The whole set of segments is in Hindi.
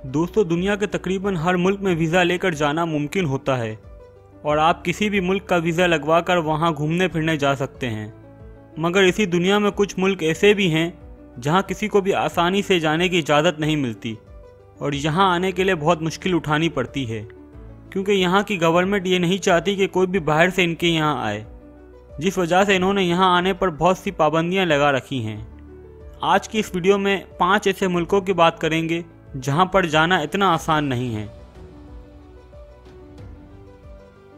दोस्तों, दुनिया के तकरीबन हर मुल्क में वीज़ा लेकर जाना मुमकिन होता है और आप किसी भी मुल्क का वीज़ा लगवाकर वहां घूमने फिरने जा सकते हैं। मगर इसी दुनिया में कुछ मुल्क ऐसे भी हैं जहां किसी को भी आसानी से जाने की इजाज़त नहीं मिलती और यहां आने के लिए बहुत मुश्किल उठानी पड़ती है, क्योंकि यहाँ की गवर्नमेंट ये नहीं चाहती कि कोई भी बाहर से इनके यहाँ आए, जिस वजह से इन्होंने यहाँ आने पर बहुत सी पाबंदियाँ लगा रखी हैं। आज की इस वीडियो में 5 ऐसे मुल्कों की बात करेंगे जहाँ पर जाना इतना आसान नहीं है।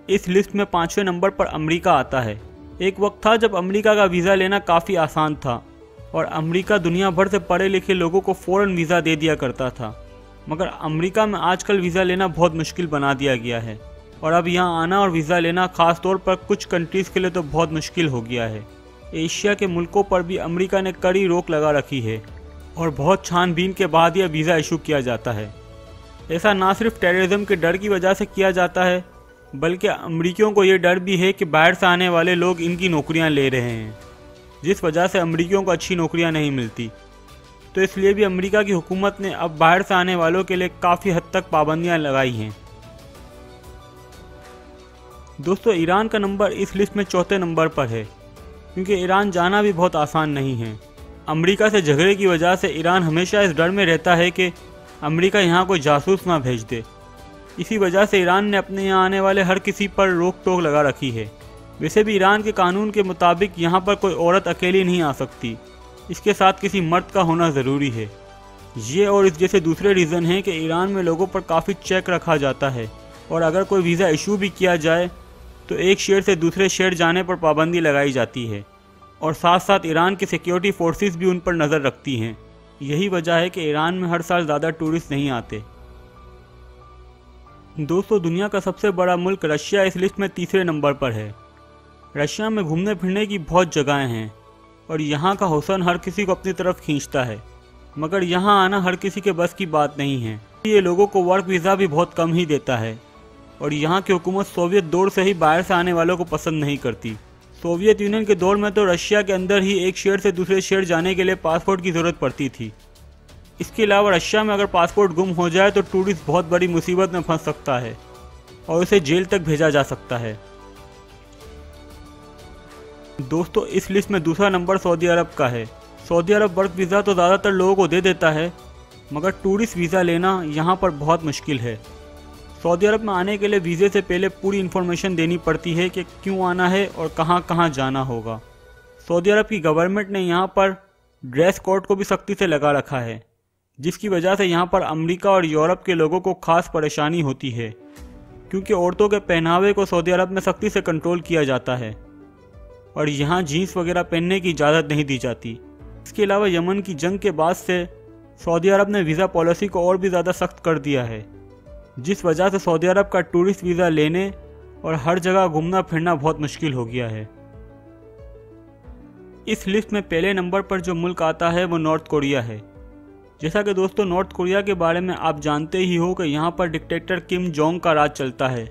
इस लिस्ट में 5वें नंबर पर अमेरिका आता है। एक वक्त था जब अमेरिका का वीज़ा लेना काफ़ी आसान था और अमेरिका दुनिया भर से पढ़े लिखे लोगों को फ़ौरन वीज़ा दे दिया करता था। मगर अमेरिका में आजकल वीज़ा लेना बहुत मुश्किल बना दिया गया है और अब यहाँ आना और वीज़ा लेना ख़ास तौर पर कुछ कंट्रीज़ के लिए तो बहुत मुश्किल हो गया है। एशिया के मुल्कों पर भी अमेरिका ने कड़ी रोक लगा रखी है और बहुत छानबीन के बाद यह वीज़ा इशू किया जाता है। ऐसा ना सिर्फ टेररिज्म के डर की वजह से किया जाता है, बल्कि अमेरिकियों को ये डर भी है कि बाहर से आने वाले लोग इनकी नौकरियां ले रहे हैं, जिस वजह से अमेरिकियों को अच्छी नौकरियां नहीं मिलती। तो इसलिए भी अमेरिका की हुकूमत ने अब बाहर से आने वालों के लिए काफ़ी हद तक पाबंदियां लगाई हैं। दोस्तों, ईरान का नंबर इस लिस्ट में 4थे नंबर पर है, क्योंकि ईरान जाना भी बहुत आसान नहीं है। अमेरिका से झगड़े की वजह से ईरान हमेशा इस डर में रहता है कि अमेरिका यहाँ कोई जासूस ना भेज दे। इसी वजह से ईरान ने अपने यहाँ आने वाले हर किसी पर रोक टोक लगा रखी है। वैसे भी ईरान के कानून के मुताबिक यहाँ पर कोई औरत अकेली नहीं आ सकती, इसके साथ किसी मर्द का होना ज़रूरी है। ये और इस जैसे दूसरे रीज़न हैं कि ईरान में लोगों पर काफ़ी चेक रखा जाता है और अगर कोई वीज़ा इशू भी किया जाए तो एक शहर से दूसरे शहर जाने पर पाबंदी लगाई जाती है और साथ साथ ईरान की सिक्योरिटी फोर्सेस भी उन पर नज़र रखती हैं। यही वजह है कि ईरान में हर साल ज़्यादा टूरिस्ट नहीं आते। दोस्तों, दुनिया का सबसे बड़ा मुल्क रशिया इस लिस्ट में 3रे नंबर पर है। रशिया में घूमने फिरने की बहुत जगहें हैं और यहाँ का हुस्न हर किसी को अपनी तरफ खींचता है, मगर यहाँ आना हर किसी के बस की बात नहीं है। ये लोगों को वर्क वीज़ा भी बहुत कम ही देता है और यहाँ की हुकूमत सोवियत दौर से ही बाहर से आने वालों को पसंद नहीं करती। सोवियत यूनियन के दौर में तो रशिया के अंदर ही एक शहर से दूसरे शहर जाने के लिए पासपोर्ट की ज़रूरत पड़ती थी। इसके अलावा रशिया में अगर पासपोर्ट गुम हो जाए तो टूरिस्ट बहुत बड़ी मुसीबत में फंस सकता है और उसे जेल तक भेजा जा सकता है। दोस्तों, इस लिस्ट में 2रा नंबर सऊदी अरब का है। सऊदी अरब वर्क वीज़ा तो ज़्यादातर लोगों को दे देता है, मगर टूरिस्ट वीज़ा लेना यहाँ पर बहुत मुश्किल है। सऊदी अरब में आने के लिए वीज़े से पहले पूरी इन्फॉर्मेशन देनी पड़ती है कि क्यों आना है और कहाँ कहाँ जाना होगा। सऊदी अरब की गवर्नमेंट ने यहाँ पर ड्रेस कोड को भी सख्ती से लगा रखा है, जिसकी वजह से यहाँ पर अमेरिका और यूरोप के लोगों को खास परेशानी होती है, क्योंकि औरतों के पहनावे को सऊदी अरब में सख्ती से कंट्रोल किया जाता है और यहाँ जीन्स वगैरह पहनने की इजाज़त नहीं दी जाती। इसके अलावा यमन की जंग के बाद से सऊदी अरब ने वीज़ा पॉलिसी को और भी ज़्यादा सख्त कर दिया है, जिस वजह से सऊदी अरब का टूरिस्ट वीज़ा लेने और हर जगह घूमना फिरना बहुत मुश्किल हो गया है। इस लिस्ट में पहले नंबर पर जो मुल्क आता है वो नॉर्थ कोरिया है। जैसा कि दोस्तों, नॉर्थ कोरिया के बारे में आप जानते ही हो कि यहाँ पर डिक्टेटर किम जोंग का राज चलता है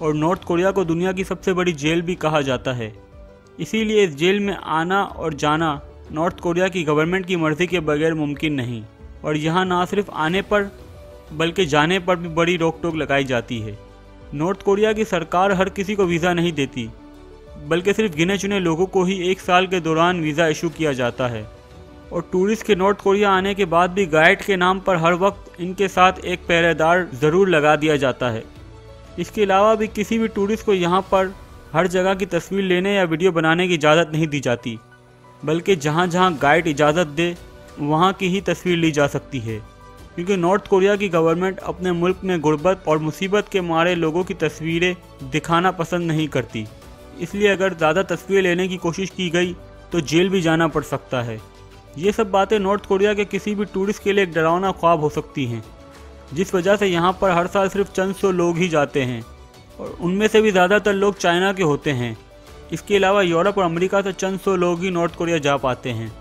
और नॉर्थ कोरिया को दुनिया की सबसे बड़ी जेल भी कहा जाता है। इसीलिए इस जेल में आना और जाना नॉर्थ कोरिया की गवर्नमेंट की मर्ज़ी के बगैर मुमकिन नहीं और यहाँ ना सिर्फ आने पर बल्कि जाने पर भी बड़ी रोक टोक लगाई जाती है। नॉर्थ कोरिया की सरकार हर किसी को वीज़ा नहीं देती, बल्कि सिर्फ गिने चुने लोगों को ही 1 साल के दौरान वीज़ा इशू किया जाता है और टूरिस्ट के नॉर्थ कोरिया आने के बाद भी गाइड के नाम पर हर वक्त इनके साथ एक पहरेदार ज़रूर लगा दिया जाता है। इसके अलावा भी किसी भी टूरिस्ट को यहाँ पर हर जगह की तस्वीर लेने या वीडियो बनाने की इजाज़त नहीं दी जाती, बल्कि जहाँ जहाँ गाइड इजाज़त दे वहाँ की ही तस्वीर ली जा सकती है, क्योंकि नॉर्थ कोरिया की गवर्नमेंट अपने मुल्क में गुर्बत और मुसीबत के मारे लोगों की तस्वीरें दिखाना पसंद नहीं करती। इसलिए अगर ज़्यादा तस्वीरें लेने की कोशिश की गई तो जेल भी जाना पड़ सकता है। ये सब बातें नॉर्थ कोरिया के किसी भी टूरिस्ट के लिए एक डरावना ख्वाब हो सकती हैं, जिस वजह से यहाँ पर हर साल सिर्फ चंद सौ लोग ही जाते हैं और उनमें से भी ज़्यादातर लोग चाइना के होते हैं। इसके अलावा यूरोप और अमेरिका से चंद सौ लोग ही नॉर्थ कोरिया जा पाते हैं।